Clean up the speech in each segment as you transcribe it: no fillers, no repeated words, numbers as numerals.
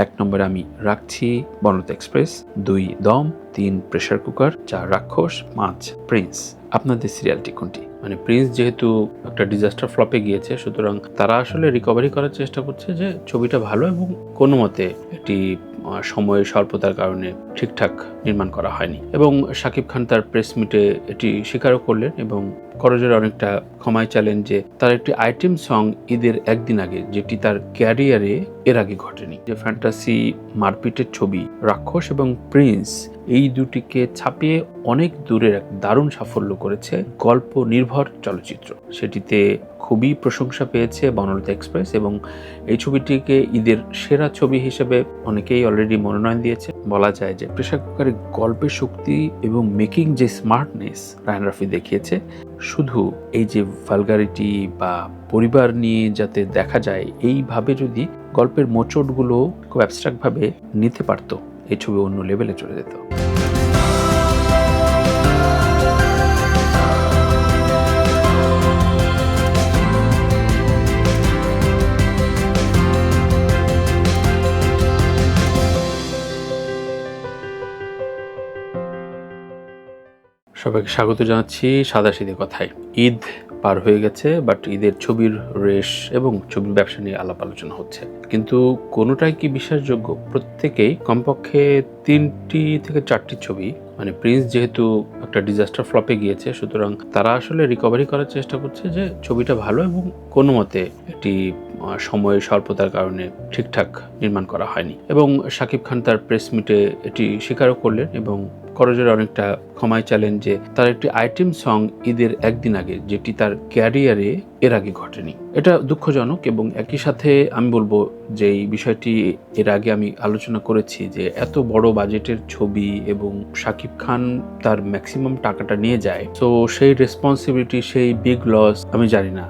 1 নম্বরে আমি রাখছি বনলতা এক্সপ্রেস, 2 দম, 3 প্রেসার কুকার, 4 রাক্ষস, 5 প্রিন্স। আপনাদের সিরিয়ালটি কোনটি? মানে প্রিন্স যেহেতু একটা ডিজাস্টার ফ্লপে গিয়েছে, সুতরাং তারা আসলে রিকভারি করার চেষ্টা করছে যে ছবিটা ভালো এবং কোনো মতে একটি সময়ের স্বল্পতার কারণে ঠিকঠাক নির্মাণ করা হয়নি। এবং শাকিব খান তার প্রেস মিটে এটি স্বীকারও করলেন এবং করজোড়ে অনেকটা ক্ষমাই চাইলেন যে তার একটি আইটেম সং ঈদের একদিন আগে, যেটি তার ক্যারিয়ারে এর আগে ঘটেনি। যে ফ্যান্টাসি মারপিটের ছবি রাক্ষস এবং প্রিন্স, এই দুটিকে ছাপিয়ে অনেক দূরের এক দারুণ সাফল্য করেছে গল্প নির্ভর চলচ্চিত্র। সেটিতে খুবই প্রশংসা পেয়েছে বনলতা এক্সপ্রেস এবং এই ছবিটিকে ঈদের সেরা ছবি হিসেবে অনেকেই অলরেডি মনোনয়ন দিয়েছে। বলা যায় যে প্রেসার কুকারের গল্পের শক্তি এবং মেকিং যে স্মার্টনেস রায়হান রাফি দেখিয়েছে, শুধু এই যে ভালগারিটি বা পরিবার নিয়ে যাতে দেখা যায়, এইভাবে যদি গল্পের মোচড়গুলো খুব অ্যাবস্ট্রাক্ট ভাবে নিতে পারত, এই ছবি অন্য লেভেলে চলে যেত। সবাইকে স্বাগত জানাচ্ছি সাদাসিধে কথায়। ঈদ পার হয়ে গেছে, বাট ঈদের ছবির রেশ এবং ছবির ব্যবসা নিয়ে আলাপ আলোচনা হচ্ছে, কিন্তু কোনোটাই কি বিশ্বাসযোগ্য? প্রত্যেকেই কমপক্ষে 3টি থেকে 4টি ছবি, মানে প্রিন্স যেহেতু একটা ডিজাস্টার ফ্লপে গিয়েছে, সুতরাং তারা আসলে রিকভারি করার চেষ্টা করছে যে ছবিটা ভালো এবং কোনো মতে একটি সময়ের স্বল্পতার কারণে ঠিকঠাক নির্মাণ করা হয়নি। এবং শাকিব খান তার প্রেস মিটে এটি স্বীকারও করলেন এবং করজোড়ে অনেকটা ক্ষমাই চাইলেন যে তার একটি আইটেম সং ঈদের একদিন আগে, যেটি তার ক্যারিয়ারে এর আগে ঘটেনি। এটা দুঃখজনক এবং একই সাথে আমি বলবো যে এই বিষয়টি এর আগে আমি আলোচনা করেছি যে এত বড় বাজেটের ছবি এবং শাকিব খান তার ম্যাক্সিমাম টাকাটা নিয়ে যায়, তো সেই রেসপন্সিবিলিটি, সেই বিগ লস, আমি জানি না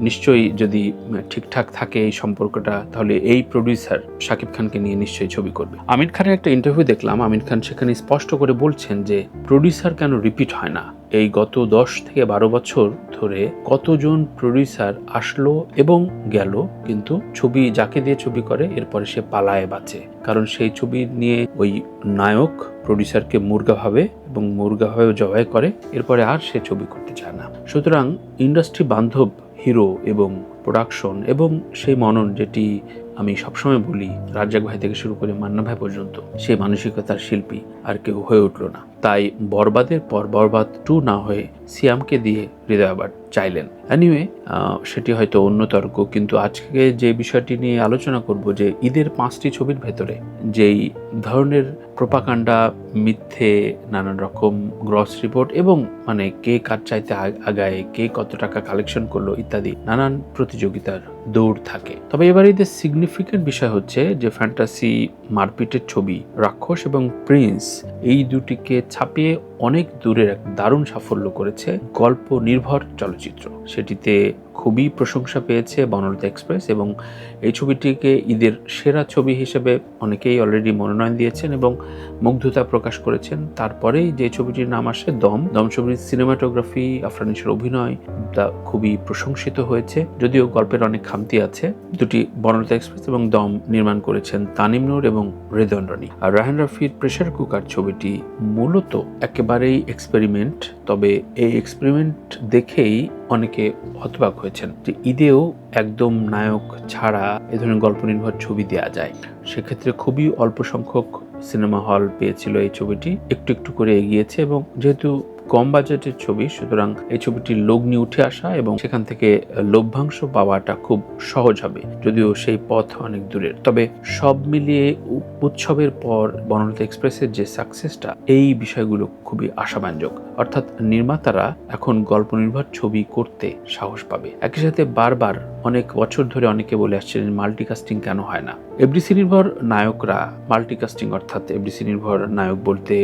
নিশ্চয়ই যদি ঠিকঠাক থাকে এই সম্পর্কটা, তাহলে এই প্রডিউসার শাকিব খানকে নিয়ে নিশ্চয়ই ছবি করবে। আমির খানের একটা ইন্টারভিউ দেখলাম, আমির খান সেখানে স্পষ্ট করে বলছেন যে প্রডিউসার কেন রিপিট হয় না। এই গত 10 থেকে 12 বছর ধরে কতজন প্রডিউসার আসলো এবং গেল, কিন্তু ছবি যাকে দিয়ে ছবি করে এরপরে সে পালায় বাঁচে, কারণ সেই ছবি নিয়ে ওই নায়ক প্রডিউসারকে মুর্গা ভাবে এবং মুর্গা ভাবে জবাই করে, এরপরে আর সে ছবি করতে চায় না। সুতরাং ইন্ডাস্ট্রি বান্ধব হিরো এবং প্রোডাকশন এবং সেই মনন, যেটি আমি সবসময় বলি রাজ্জাক ভাই থেকে শুরু করে মান্না ভাই পর্যন্ত, সেই মানসিকতার শিল্পী আর কেউ হয়ে উঠল না। তাই বরবাদের পর বরবাদ 2 না হয়ে সিয়ামকে দিয়ে হৃদয় আবার চাইলেন। এনিওয়ে, সেটি হয়তো অন্য তর্ক, কিন্তু আজকে যে বিষয়টি নিয়ে আলোচনা করব, যে ঈদের 5টি ছবির ভেতরে যেই ধরনের প্রোপাগান্ডা, মিথ্যে, নানান রকম গ্রস রিপোর্ট এবং মানে কে কার চাইতে আগায়, কে কত টাকা কালেকশন করলো ইত্যাদি নানান প্রতিযোগিতার দৌড় থাকে। তবে এবার ঈদের সিগনিফিকেন্ট বিষয় হচ্ছে যে ফ্যান্টাসি মারপিটের ছবি রাক্ষস এবং প্রিন্স, এই দুটিকে ছাপিয়ে অনেক দূরের এক দারুণ সাফল্য করেছে গল্প নির্ভর চলচ্চিত্র। সেটিতে খুবই প্রশংসা পেয়েছে বনলতা এক্সপ্রেস এবং এই ছবিটিকে ঈদের সেরা ছবি হিসেবে অনেকেই অলরেডি মনোনয়ন দিয়েছেন এবং মুগ্ধতা প্রকাশ করেছেন। তারপরেই যে ছবিটির নাম আসে দম। দম ছবির সিনেমাটোগ্রাফি, আফরানিসের অভিনয় তা খুবই প্রশংসিত হয়েছে, যদিও গল্পের অনেক খামতি আছে। দুটি বনলতা এক্সপ্রেস এবং দম নির্মাণ করেছেন তানিম নূর এবং রেদওয়ান রনি। আর রায়হান রাফির প্রেসার কুকার ছবিটি মূলত একেবারেই এক্সপেরিমেন্ট, তবে এই এক্সপেরিমেন্ট দেখেই অনেকে হতবাক হয়েছেন যে ঈদেও একদম নায়ক ছাড়া এ ধরনের গল্প নির্ভর ছবি দেওয়া যায়। সেক্ষেত্রে খুবই অল্প সংখ্যক সিনেমা হল পেয়েছিল এই ছবিটি, একটু একটু করে এগিয়েছে এবং যেহেতু কম বাজেটের ছবি, সুতরাং এই ছবিটির লগ্নি উঠে আসা এবং সেখান থেকে লভ্যাংশ পাওয়াটা খুব সহজ হবে, যদিও সেই পথ অনেক দূরের। তবে সব মিলিয়ে উৎসবের পর বনলতা এক্সপ্রেসের যে সাকসেসটা, এই বিষয়গুলো খুবই আশাব্যঞ্জক। অর্থাৎ নির্মাতারা এখন গল্প নির্ভর ছবি করতে সাহস পাবে। একই সাথে বারবার অনেক বছর ধরে অনেকে বলে আসছেন মাল্টিকাস্টিং কেন হয় না। এফডিসি নির্ভর নায়করা মাল্টিকাস্টিং, অর্থাৎ এফডিসি নির্ভর নায়ক বলতে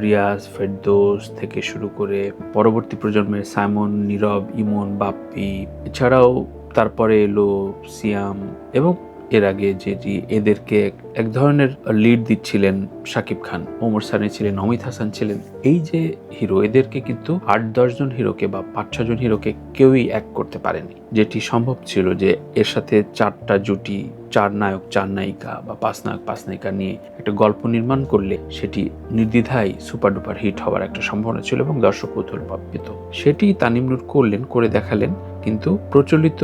রিয়াজ, ফেরদৌস থেকে শুরু করে পরবর্তী প্রজন্মের সাইমন, নীরব, ইমন, বাপ্পি, এছাড়াও তারপরে এলো সিয়াম এবং এর আগে যেটি এদেরকে এক ধরনের লিড দিচ্ছিলেন শাকিব খান, ওমর সানি ছিলেন, অমিত হাসান ছিলেন, এই যে হিরো, এদেরকে কিন্তু 8-10 জন হিরোকে বা 5-6 জন হিরোকে কেউই এক করতে পারেনি। যেটি সম্ভব ছিল যে এর সাথে 4টা জুটি, 4 নায়ক 4 নায়িকা বা 5 নায়ক 5 নায়িকা নিয়ে একটা গল্প নির্মাণ করলে সেটি নির্দ্বিধায় সুপার ডুপার হিট হওয়ার একটা সম্ভাবনা ছিল এবং দর্শক কৌতূহল পেত। সেটি তানিম নূর করলেন, করে দেখালেন, কিন্তু প্রচলিত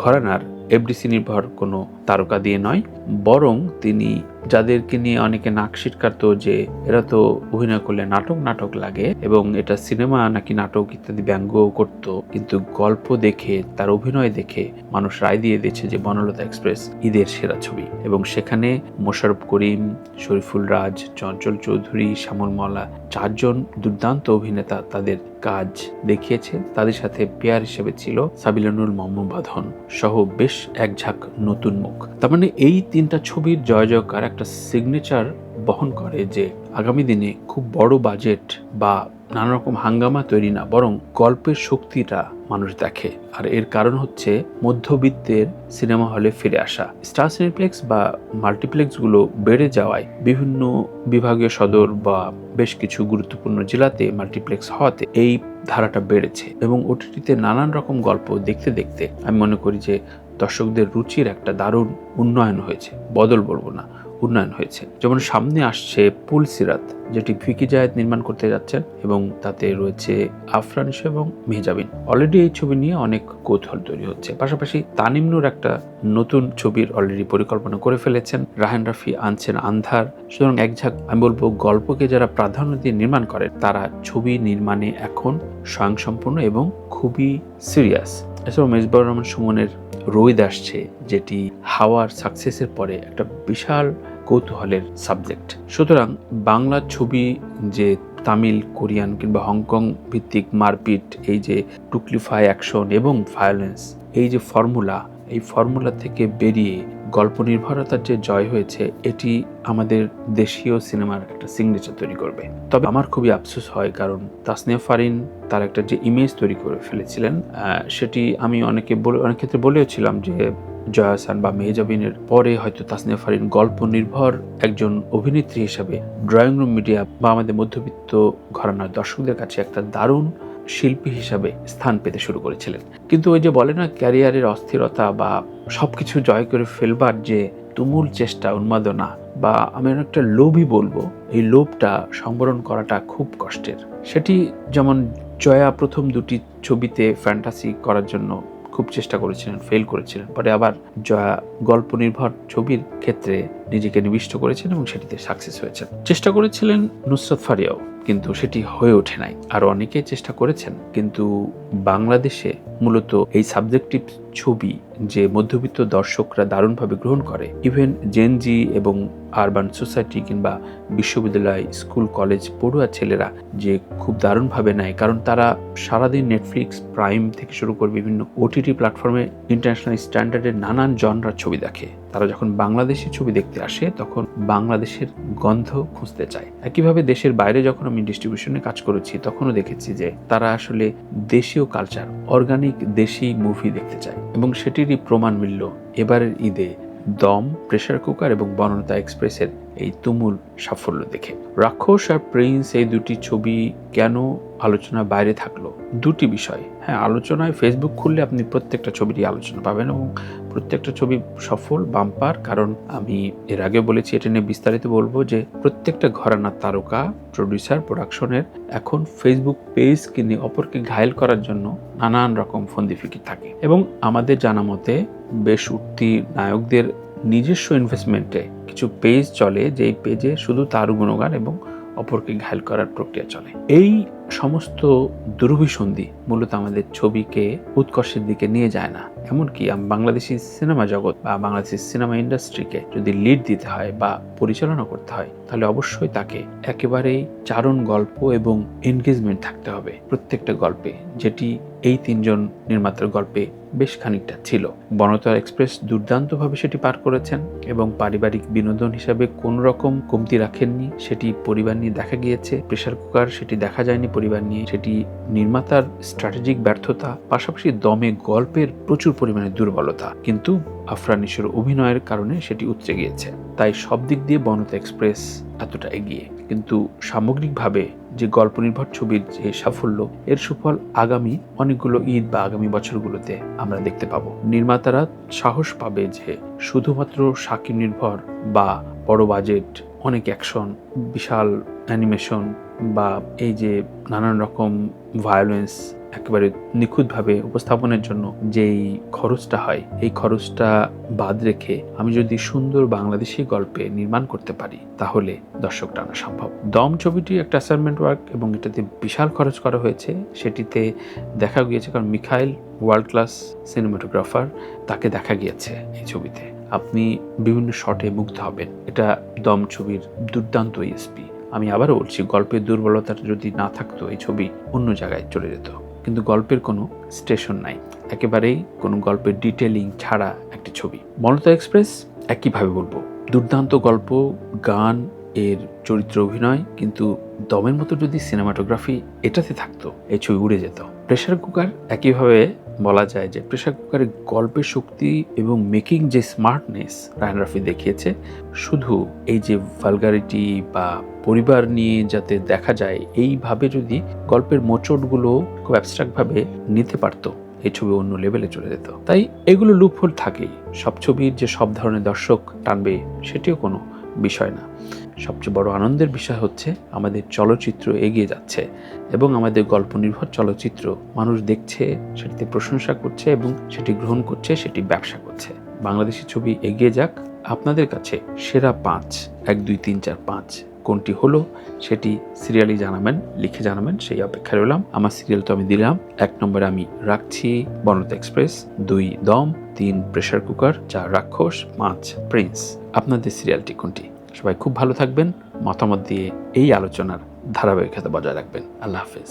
ঘরানার এফডিসি নির্ভর কোনো তারকা দিয়ে নয়, বরং তিনি যাদেরকে নিয়ে অনেকে নাক সিটকাত যে এরা তো অভিনয় করলে নাটক লাগে এবং এটা সিনেমা নাকি নাটক ইত্যাদি ব্যঙ্গ করত, কিন্তু গল্প দেখে, তার অভিনয় দেখে মানুষ রায় দিয়ে দিয়েছে যে বনলতা এক্সপ্রেস ঈদের সেরা ছবি। এবং সেখানে মোশাররফ করিম, শরীফুল রাজ, চঞ্চল চৌধুরী, শ্যামল মওলা 4 জন দুর্দান্ত অভিনেতা তাদের কাজ দেখিয়েছে। তাদের সাথে পেয়ার হিসেবে ছিল সাবিলানুল বাঁধন সহ বেশ এক ঝাঁক নতুন মুখ। তার মানে এই 3টা ছবির জয়কার একটা সিগনেচার বহন করে যে আগামী দিনে খুব বড় বাজেট বা নানা রকম হাঙ্গামা তৈরি না, বরং গল্পের শক্তিটা মানুষ দেখে। আর এর কারণ হচ্ছে মধ্যবিত্তের সিনেমা হলে ফিরে আসা। স্টার সিনেপ্লেক্স বা মাল্টিপ্লেক্সগুলো বেড়ে যাওয়ায় বিভিন্ন বিভাগীয় সদর বা বেশ কিছু গুরুত্বপূর্ণ জেলাতে মাল্টিপ্লেক্স হওয়াতে এই ধারাটা বেড়েছে এবং ওটিটিতে নানান রকম গল্প দেখতে দেখতে আমি মনে করি যে দর্শকদের রুচির একটা দারুণ উন্নয়ন হয়েছে, বদল বলবো না, উন্নয়ন হয়েছে। যেমন সামনে আসছে পুলসিরাত, যেটি ভিকি জায়েদ নির্মাণ করতে যাচ্ছেন এবং তাতে রয়েছে আফরান নিশো এবং মেহজাবিন। অলরেডি এই ছবি নিয়ে অনেক কৌতূহল তৈরি হচ্ছে। পাশাপাশি তানিম নূর একটা নতুন ছবির অলরেডি পরিকল্পনা করে ফেলেছেন, রাহান রাফি আনছেন আন্ধার। সুতরাং এক ঝাঁক আমি বলবো গল্পকে যারা প্রাধান্য দিয়ে নির্মাণ করেন তারা ছবি নির্মাণে এখন স্বয়ংসম্পূর্ণ এবং খুবই সিরিয়াস। এছাড়াও মেজবাহুর রহমান সুমনের রোদ আসছে, যেটি হাওয়ার সাকসেসের পরে একটা বিশাল কৌতূহলের সাবজেক্ট। সুতরাং বাংলা ছবি যে তামিল, কোরিয়ান কিংবা হংকং ভিত্তিক মারপিট, এই যে টুকলিফাই অ্যাকশন এবং ভায়োলেন্স, এই যে ফর্মুলা, এই ফর্মুলা থেকে বেরিয়ে গল্প নির্ভরতার যে জয় হয়েছে, এটি আমাদের দেশীয় সিনেমার একটা সিগনেচার তৈরি করবে। তবে আমার খুবই আফসোস হয়, কারণ তাসনিয়া ফারিন তার একটা যে ইমেজ তৈরি করে ফেলেছিলেন, সেটি আমি অনেক ক্ষেত্রে বলেওছিলাম যে জয়া আহসান বা মেহজাবিনের পরে হয়তো তাসনিয়া ফারিন গল্প নির্ভর একজন অভিনেত্রী হিসাবে ড্রয়িং রুম মিডিয়া বা আমাদের মধ্যবিত্ত ঘরানার দর্শকদের কাছে একটা দারুণ শিল্পী হিসাবে স্থান পেতে শুরু করেছিলেন। কিন্তু ওই যে বলে না, ক্যারিয়ারের অস্থিরতা বা সবকিছু জয় করে ফেলবার যে তুমুল চেষ্টা, উন্মাদনা, বা আমি একটা লোভই বলবো, এই লোভটা সংবরণ করাটা খুব কষ্টের। সেটি যেমন জয়া প্রথম 2টি ছবিতে ফ্যান্টাসি করার জন্য খুব চেষ্টা করেছিলেন, ফেল করেছিলেন, পরে আবার জয়া গল্প নির্ভর ছবির ক্ষেত্রে নিজেকে নিবিষ্ট করেছেন এবং সেটিতে সাকসেস হয়েছেন। চেষ্টা করেছিলেন নুসরাত ফারিয়াও, কিন্তু সেটি হয়ে ওঠে নাই। আরো অনেকেই চেষ্টা করেছেন, কিন্তু বাংলাদেশে মূলত এই সাবজেক্টিভ ছবি যে মধ্যবিত্ত দর্শকরা দারুণভাবে গ্রহণ করে, ইভেন জেনজি এবং আরবান সোসাইটি কিংবা বিশ্ববিদ্যালয়, স্কুল, কলেজ পড়ুয়া ছেলেরা যে খুব দারুণভাবে নেয়, কারণ তারা সারাদিন নেটফ্লিক্স, প্রাইম থেকে শুরু করে বিভিন্ন ওটিটি প্ল্যাটফর্মে ইন্টারন্যাশনাল স্ট্যান্ডার্ডের নানান জনরার ছবি দেখে। তারা যখন বাংলাদেশি ছবি দেখতে আসে তখন বাংলাদেশের গন্ধ খুঁজতে চায়। একইভাবে দেশের বাইরে যখন আমি ডিস্ট্রিবিউশনে কাজ করেছি তখনও দেখেছি যে তারা আসলে দেশীয় কালচার, অর্গানিক দেশি মুভি দেখতে চায় এবং সেটিরই প্রমাণ মিলল এবারের ঈদে দম, প্রেসার কুকার এবং বনলতা এক্সপ্রেসের এই তুমুল সাফল্য দেখে। রাক্ষস আর প্রিন্স, এই 2টি ছবি কেন আলোচনার বাইরে থাকলো? 2টি বিষয়। হ্যাঁ, আলোচনায় ফেসবুক খুললে আপনি প্রত্যেকটা ছবিরই আলোচনা পাবেন এবং প্রত্যেকটা ছবি সফল, বাম্পার। কারণ আমি এর আগে বলেছি, এটা নিয়ে বিস্তারিত বলবো, যে প্রত্যেকটা ঘরানার তারকা, প্রডিউসার, প্রোডাকশনের এখন ফেসবুক পেজ কিনে অপরকে ঘায়েল করার জন্য নানান রকম ফন্দি ফিকির থাকে। এবং আমাদের জানা মতে বেশ উঠতি নায়কদের নিজস্ব ইনভেস্টমেন্টে কিছু পেজ চলে, যেই পেজে শুধু তার গুণগান এবং অপরকে ঘায়েল করার প্রক্রিয়া চলে। এই সমস্ত দুরভিসন্ধি মূলত আমাদের ছবিকে উৎকর্ষের দিকে নিয়ে যায় না। এমনকি বাংলাদেশি সিনেমা জগৎ বা বাংলাদেশি সিনেমা ইন্ডাস্ট্রিকে যদি লিড দিতে হয় বা পরিচালনা করতে হয়, তাহলে অবশ্যই তাকে একেবারেই চারণ গল্প এবং এনগেজমেন্ট থাকতে হবে প্রত্যেকটা গল্পে, যেটি এই 3 জন নির্মাতার গল্পে বেশ খানিকটা ছিল। বনলতা এক্সপ্রেস দুর্দান্তভাবে সেটি পার করেছেন এবং পারিবারিক বিনোদন হিসাবে কোনো রকম কমতি রাখেননি। সেটি পরিবার নিয়ে দেখা গিয়েছে। প্রেসার কুকার সেটি দেখা যায়নি পরিবার নিয়ে, সেটি নির্মাতার স্ট্র্যাটেজিক ব্যর্থতা, পাশাপাশি দমে গল্পের প্রচুর পরিমাণে দুর্বলতা, কিন্তু আফরান নিশোর অভিনয়ের কারণে সেটি উতরে গিয়েছে। তাই সব দিক দিয়ে বনতা এক্সপ্রেস এতটা এগিয়ে, কিন্তু সামগ্রিকভাবে যে গল্প নির্ভর ছবির যে সাফল্য, এর সুফল আগামী অনেকগুলো ঈদ বা আগামী বছরগুলোতে আমরা দেখতে পাবো। নির্মাতারা সাহস পাবে যে শুধুমাত্র শাকিব নির্ভর বা বড় বাজেট, অনেক অ্যাকশন, বিশাল অ্যানিমেশন বা এই যে নানান রকম ভায়োলেন্স একেবারে নিখুঁতভাবে উপস্থাপনের জন্য যেই খরচটা হয়, এই খরচটা বাদ রেখে আমি যদি সুন্দর বাংলাদেশি গল্পে নির্মাণ করতে পারি, তাহলে দর্শক টানা সম্ভব। দম ছবিটি একটা অ্যাসাইনমেন্ট ওয়ার্ক এবং এটাতে বিশাল খরচ করা হয়েছে, সেটিতে দেখা গিয়েছে, কারণ মিখাইল ওয়ার্ল্ড ক্লাস সিনেমাটোগ্রাফার, তাকে দেখা গিয়েছে এই ছবিতে। আপনি বিভিন্ন শটে মুগ্ধ হবেন। এটা দম ছবির দুর্দান্ত ইএসপি। আমি আবারও বলছি, গল্পের দুর্বলতাটা যদি না থাকতো এই ছবি অন্য জায়গায় চলে যেত, কিন্তু গল্পের কোনো স্টেশন নাই, একেবারেই কোনো গল্পের ডিটেলিং ছাড়া একটি ছবি। বনতা এক্সপ্রেস একইভাবে বলবো, দুর্দান্ত গল্প, গান, এর চরিত্র অভিনয়, কিন্তু দমের মতো যদি সিনেমাটোগ্রাফি এটাতে থাকতো, এই ছবি উড়ে যেত। প্রেসার কুকার একইভাবে বলা যায় যে প্রেসার কুকারের গল্পের শক্তি এবং মেকিং যে স্মার্টনেস রায়ান রাফি দেখিয়েছে, শুধু এই যে ভালগারিটি বা পরিবার নিয়ে যাতে দেখা যায়, এইভাবে যদি গল্পের মোচড়গুলো খুব অ্যাবস্ট্রাক্টভাবে নিতে পারতো, এই ছবি অন্য লেভেলে চলে যেত। তাই এগুলো লুপহোল থাকেই। সব ছবির যে সব ধরনের দর্শক টানবে সেটিও কোনো বিষয় না। সবচেয়ে বড় আনন্দের বিষয় হচ্ছে আমাদের চলচ্চিত্র এগিয়ে যাচ্ছে এবং আমাদের গল্প নির্ভর চলচ্চিত্র মানুষ দেখছে, সেটিতে প্রশংসা করছে এবং সেটি গ্রহণ করছে, সেটি ব্যবসা করছে। বাংলাদেশি ছবি এগিয়ে যাক। আপনাদের কাছে সেরা 5, 1, 2, 3, 4, 5 কোনটি হলো সেটি সিরিয়ালি জানাবেন, লিখে জানাবেন, সেই অপেক্ষায় রইলাম। আমার সিরিয়াল তো আমি দিলাম। 1 নম্বরে আমি রাখছি বনতা এক্সপ্রেস, 2 দম, 3 প্রেসার কুকার, 4 রাক্ষস, 5 প্রিন্স। আপনাদের সিরিয়ালটি কোনটি? সবাই খুব ভালো থাকবেন, মতামত দিয়ে এই আলোচনার ধারাবাহিকতা বজায় রাখবেন। আল্লাহ হাফেজ।